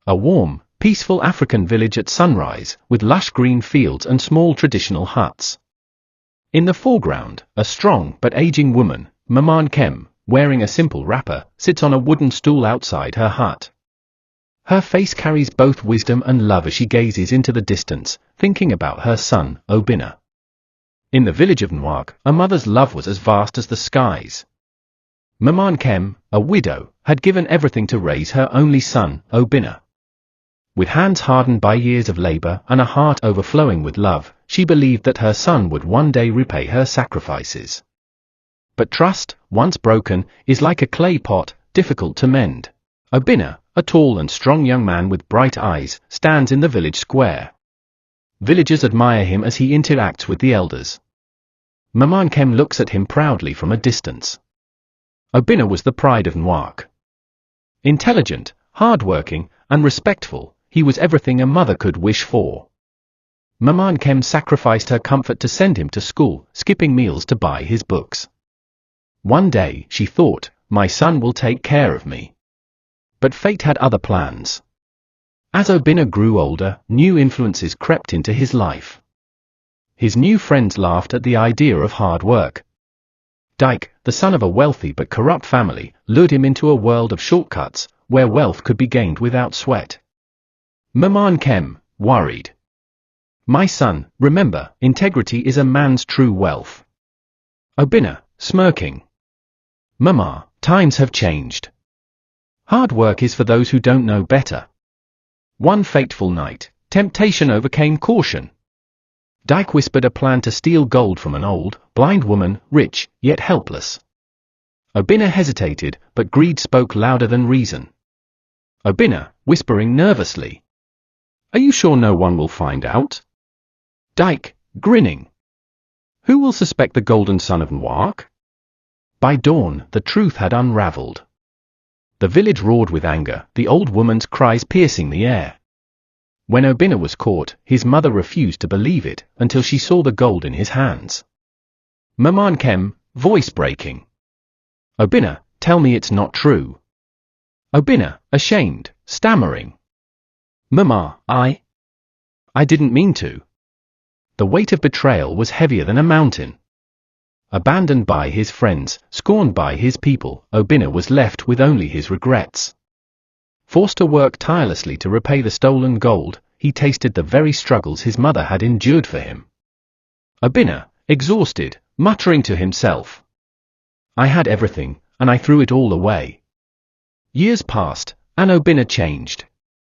A warm, peaceful African village at sunrise, with lush green fields and small traditional huts. In the foreground, a strong but aging woman, Maman Kem, wearing a simple wrapper, sits on a wooden stool outside her hut. Her face carries both wisdom and love as she gazes into the distance, thinking about her son, Obinna. In the village of Nwak, a mother's love was as vast as the skies. Maman Kem, a widow, had given everything to raise her only son, Obinna. With hands hardened by years of labor and a heart overflowing with love, she believed that her son would one day repay her sacrifices. But trust, once broken, is like a clay pot, difficult to mend. Obinna, a tall and strong young man with bright eyes, stands in the village square. Villagers admire him as he interacts with the elders. Maman Kem looks at him proudly from a distance. Obinna was the pride of Nwak. Intelligent, hard-working, and respectful, he was everything a mother could wish for. Maman Kem sacrificed her comfort to send him to school, skipping meals to buy his books. One day, she thought, my son will take care of me. But fate had other plans. As Obinna grew older, new influences crept into his life. His new friends laughed at the idea of hard work. Dyke, the son of a wealthy but corrupt family, lured him into a world of shortcuts, where wealth could be gained without sweat. Maman Kem, worried. My son, remember, integrity is a man's true wealth. Obinna, smirking. Mama, times have changed. Hard work is for those who don't know better. One fateful night, temptation overcame caution. Dyke whispered a plan to steal gold from an old, blind woman, rich, yet helpless. Obinna hesitated, but greed spoke louder than reason. Obinna, whispering nervously. Are you sure no one will find out? Dyke, grinning. Who will suspect the golden son of Nwak? By dawn, the truth had unraveled. The village roared with anger, the old woman's cries piercing the air. When Obinna was caught, his mother refused to believe it, until she saw the gold in his hands. Maman Kem, voice breaking. Obinna, tell me it's not true. Obinna, ashamed, stammering. Mama, I didn't mean to. The weight of betrayal was heavier than a mountain. Abandoned by his friends, scorned by his people, Obinna was left with only his regrets. Forced to work tirelessly to repay the stolen gold, he tasted the very struggles his mother had endured for him. Obinna, exhausted, muttering to himself. I had everything, and I threw it all away. Years passed, and Obinna changed.